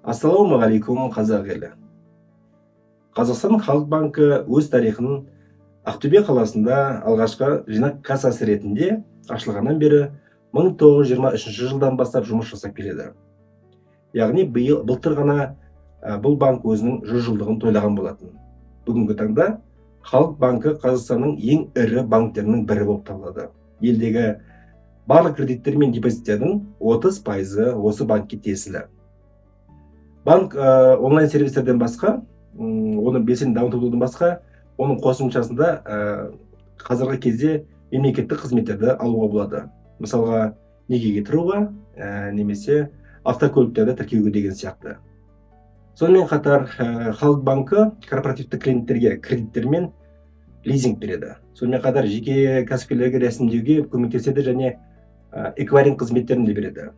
Ассалаумағалейкум, қазақ елі. Қазақстан Халық банкі өз тарихын Ақтөбе қаласында алғашқы жинақ кассасы ретінде ашылғаннан бері 1923 жылдан бастап жұмыс жасап келеді. Яғни былтыр ғана бұл банк өзінің 100 жылдығын тойлаған болатын. Бүгінгі таңда Халық банкі Қазақстанның ең ірі банктерінің бірі болып табылады. Елдегі барлық кредиттер мен депозиттердің 30% осы банкке тиесілі. Банк онлайн сервистерден басқа, оны белсенді дамытудан басқа, оның қосымшасында қазіргі кезде мемлекеттік қызметтерді алуға болады. Мысалға, некеге тұруға, немесе автокөліктерді тіркеуге деген сияқты. Сонымен қатар, Халық банкі корпоративті клиенттерге кредиттер мен лизинг береді. Сонымен қатар, жеке кәсіпкерлерге рәсімдеуге көмектеседі және эквайринг қызметтерін де береді.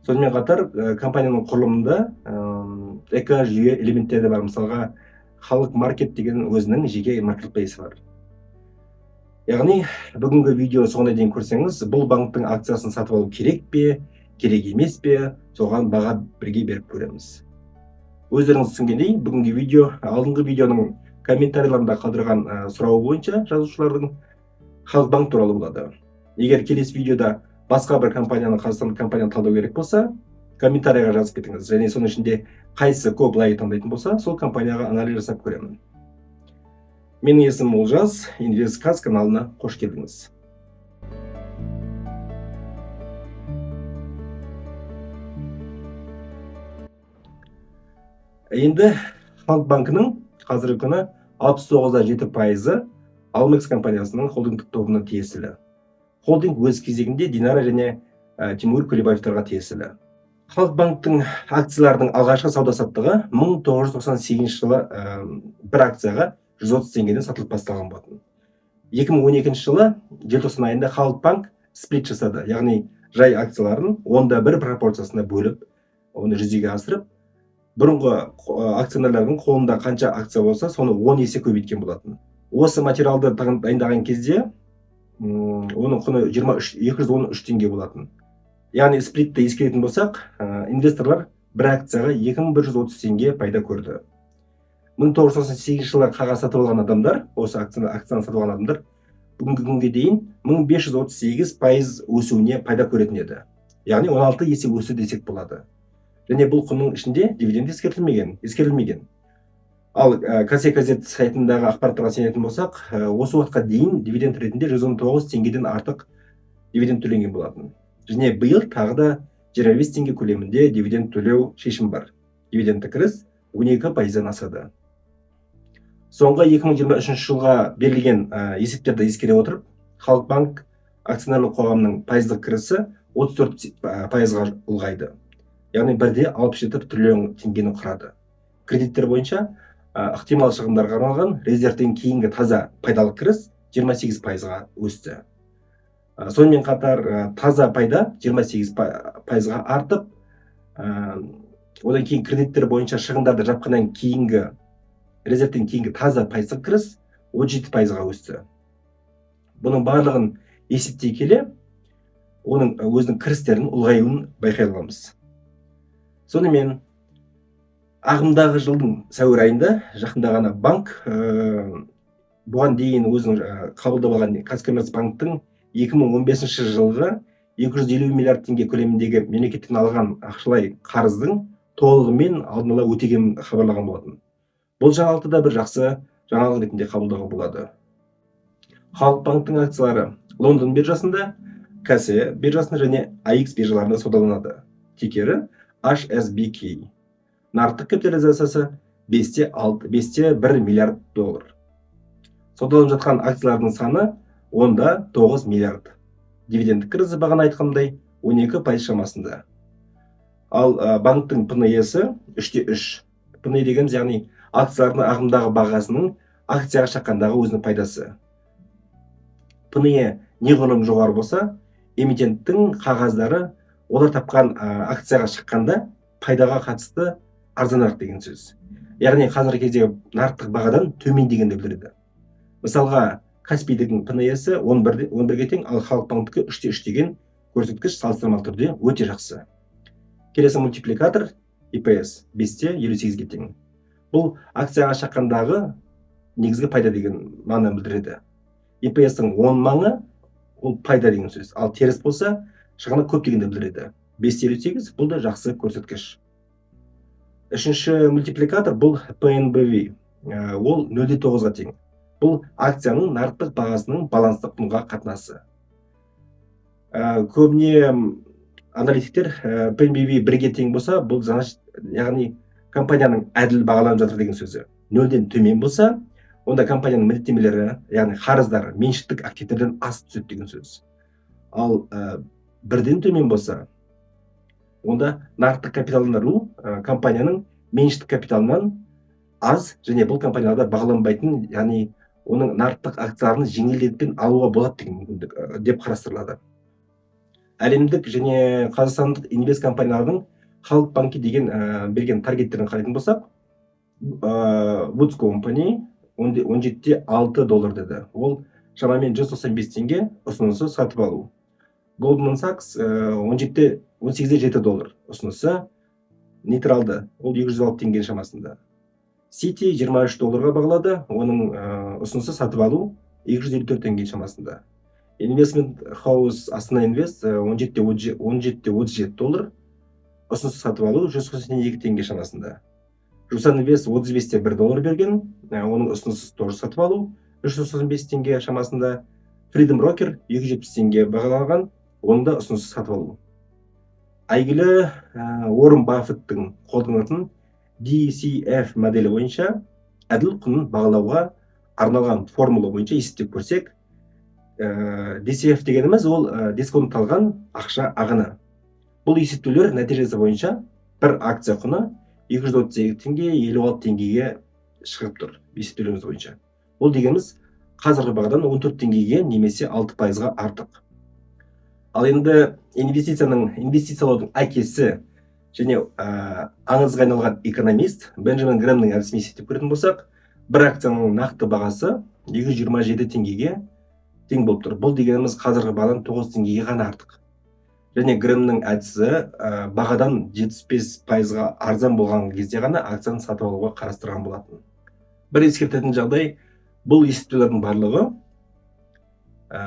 Сонымен қатар, компанияның құрылымында эко-жүйе элементтері бар. Мысалға, Халық маркет деген өзінің жеке маркетплейсі бар. Яғни, бүгінгі видео соңына дейін көрсеңіз, бұл банктың акциясын сатып алу керек пе, керек емес пе, соған баға бірге беріп көреміз. Өздеріңіз түсінгендей, бүгінгі видео алдыңғы видеоның комментарийларында қалдырған сұрауы бойынша жазушылардың Халық банк туралы болады. Егер келесі видеода басқа бір компанияны, қазақстандық компанияны талдау керек болса, комментарийға жазып кетіңіз. Және соның ішінде қайсысы көп лайк таңдайтын болса, сол компанияға анализ жасап көремін. Менің есімім Олжас, InvestCast каналына қош келдіңіз. Енді Халық банкінің қазіргі күні 69,7% Алмекс компаниясының холдингтік тобына тиесілі. Холдинг өз кезегінде Динара және Тимур Көлебаевтарға тиесілі. Халық банктың акцияларының алғашқы сауда-саттығы 1998 жылы бір акцияға 130 теңгеден сатылып басталған болатын. 2012 жылы желтоқсан айында Халық банк сплит жасады, яғни жай акцияларын 1/1 пропорциясында бөліп, оны жүзеге асырып, бұрынғы акционерлердің қолында қанша акция болса, соны 10 есе көбейткен болатын. Осы материалды дайындаған кезде оның құны 213 теңге болатын. Яғни сплитті ескеретін болсақ, инвесторлар бір акцияға 2130 теңге пайда көрді. 1998 жылы қағаз сатып алған адамдар, осы акцияны сатып алған адамдар, бүгінгі күнге дейін 1538% өсуіне пайда көретін еді. Яғни 16 есе өсті десек болады. Және бұл құнның ішінде дивиденд ескерілмеген. Ал Казет сайтындағы ақпараттарға сенетін болсақ, осы уақытқа дейін дивиденд ретінде 119 теңгеден артық дивиденд төленген болатын. Және биыл тағы да 25 теңге көлемінде дивиденд төлеу шешім бар. Дивидендті кіріс 12%-дан асады. Соңғы 2023 жылға берілген есептерді ескере отырып, Халық банк акционерлік қоғамның пайыздық кірісі 34%-ға ұлғайды. Яғни 1,67 триллион теңгені құрады. Кредиттер бойынша ықтимал шығындарға арналған резервтен кейінгі таза пайдалы кіріс 28%-ға өсті. Сонымен қатар таза пайда 28%-ға артып, одан кейін кредиттер бойынша шығындарды жапқаннан кейінгі резервтен кейінгі таза пайыздық кіріс 17%-ға өсті. Бұның барлығын есептей келе, оның өзінің кірістерінің ұлғаюын байқай аламыз. Сонымен, ағымдағы жылдың сәуір айында жақында ғана банк бұған дейін өзінің қабылдап алған Казкоммерцбанктың 2015 жылғы 250 миллиард теңге көлеміндегі мемлекеттен алған ақшалай қарыздың толығымен алдын ала өтеген хабарлаған болатын. Бұл жаңалықты да бір жақсы жаңалық ретінде қабылдауға болады. Халық банктың акциялары Лондон биржасында, КСЕ биржасында және AX биржаларында саудаланады. Тикері HSBK. Нарықтық капитализациясы 5,1 миллиард доллар. Саудаланып жатқан акциялардың саны 10,9 миллиард. Дивидендтік кірісі бағана айтқандай 12% шамасында. Ал банктың ПНЕ-сі 3,3. ПНЕ дегеніміз, яғни акциялардың ағымдағы бағасының акцияға шаққандағы өзінің пайдасы. ПНЕ неғұрлым жоғары болса, эмитенттің қағаздары олар тапқан акцияға шыққанда пайдаға қатысты арзанырақ деген сөз. Яғни қазіргі кезде нарықтық бағадан төмен дегенді білдіреді. Мысалға, Каспийдің ПНЕ-сі 11-ге тең, ал Халық банктікі 3,3 деген көрсеткіш салыстырмалы түрде өте жақсы. Келесі мультипликатор EPS 5-58-ге тең. Бұл акцияға шаққандағы негізгі пайда деген мағынаны білдіреді. EPS-тің 10 маңы ол пайда деген сөз. Ал теріс болса, шығыны көп дегенді білдіреді. 5-58 бұл да жақсы көрсеткіш. Үшінші мультипликатор бұл PNBV. Ол 0,9-ға тең. Бұл акцияның нарықтық бағасының баланстық құнға қатынасы. Көбіне аналитиктер PNBV 1-ге тең болса, бұл яғни компанияның әділ бағаланып жатыр деген сөзі. 0-ден төмен болса, онда компанияның міндеттемелері, яғни қарыздары меншіктік активтерден асып түседі деген сөз. Ал 1-ден төмен болса, онда нарықтық капиталдандыру компанияның меншіктік капиталынан аз және бұл компанияларда бағаланбайтын, яғни оның нарықтық акцияларын жеңілдетпен алуға болады деген мүмкіндік деп қарастырылады. Әлемдік және қазақстандық инвест компаниялардың Халық банкі деген берген таргеттерін қарайтын болсақ, Woods Company $17.6 деді. Ол шамамен 195 теңге ұсынысы сатып алу. Goldman Sachs $18.7 ұсынысы нейтралды, ол 206 теңге шамасында. Citi $23 бағалады, оның ұсынысы сатып алу 254 теңге шамасында. Investment House Астана Инвест $17.37, ұсынысы сатып алу 192 теңге шамасында. Жусан Инвест $35 берген, оның ұсынысы тоже сатып алу 395 теңге шамасында. Freedom Rocker 270 теңге бағалаған, оның да ұсынысы сатып алу. Әйгілі Уоррен Баффеттің қолданатын DCF моделі бойынша әділ құнын бағалауға арналған формула бойынша есептеп көрсек, DCF дегеніміз ол дисконтталған ақша ағыны. Бұл есептеулер нәтижесі бойынша бір акция құны 238 теңге 56 теңгеге шығып тұр есептеулеріміз бойынша. Бұл дегеніміз қазіргі бағадан 14 теңгеге немесе 6%-ға артық. Ал енді инвестициялаудың әкесі және аңызға айналған экономист Бенджамин Грэмнің әдісімен есептеп көретін болсақ, бір акцияның нақты бағасы 227 теңгеге тең болып тұр. Бұл дегеніміз қазіргі бағадан 9 теңгеге ғана артық. Және Грэмнің әдісі бағадан 75%-ға арзан болған кезде ғана акцияны сатып алуға қарастырған болатын. Бір ескертетін жағдай, бұл есептеулердің барлығы,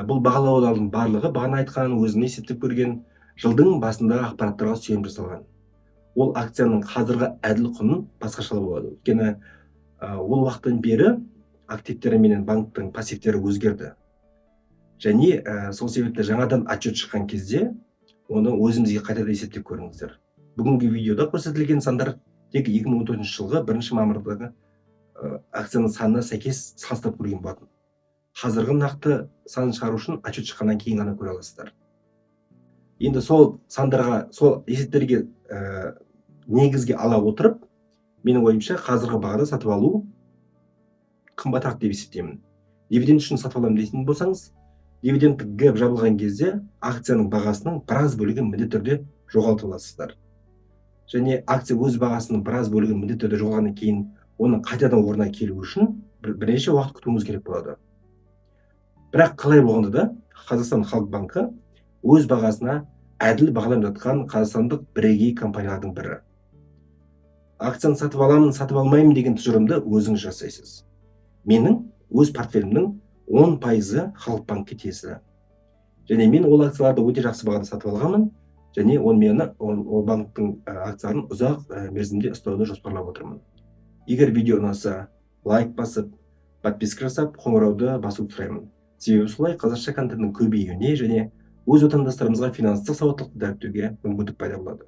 бұл бағалаулардың барлығы бағана айтқан өзіне есептеп көрген жылдың басындағы ақпараттарға сүйеніп жасалған. Ол акцияның қазіргі әділ құнын басқашалау болады. Өйткені ол уақыттан бері активтері менен банктың пассивтері өзгерді. Және сол себепті жаңадан отчет шыққан кезде оны өзімізге қайтадан есептеп көріңіздер. Бүгінгі видеода көрсетілген сандар тек 2014 жылғы 1 мамырдағы акцияның санына сәйкес салыстырып көрген болатын. Қазіргі нақты санын шығару үшін отчет шыққаннан кейін ғана көре аласыздар. Енді сол сандарға, сол есептерге негізге ала отырып, менің ойымша қазіргі бағада сатып алу қымбатырақ деп есептеймін. Дивиденд үшін сатып аламын дейтін болсаңыз, дивидендтік гэп жабылған кезде акцияның бағасының біраз бөлігін міндетті түрде жоғалтып аласыздар. Және акция өз бағасының біраз бөлігін міндетті түрде жоғалғаннан кейін оның қайтадан орнына келу үшін бірнеше уақыт күтуіңіз керек болады. Бірақ қалай болғанда да Қазақстан Халық банкі өз бағасына әділ бағаланып жатқан қазақстандық бірегей компаниялардың бірі. Акцияны сатып аламын, сатып алмаймын деген тұжырымды өзіңіз жасайсыз. Менің өз портфелімнің 10%-ы Халық банкке тиесілі. Және мен ол акцияларды өте жақсы бағада сатып алғанмын, және ол банктың акцияларын ұзақ мерзімде ұстауды жоспарлап отырмын. Егер видео ұнаса, лайк басып, подписка жасап, қоңырауды басуды сұраймын. Себебі солай қазақша контенттің көбеюіне және өз отандастарымызға финанстық сауаттылықты дәріптеуге мүмкіндік пайда болады.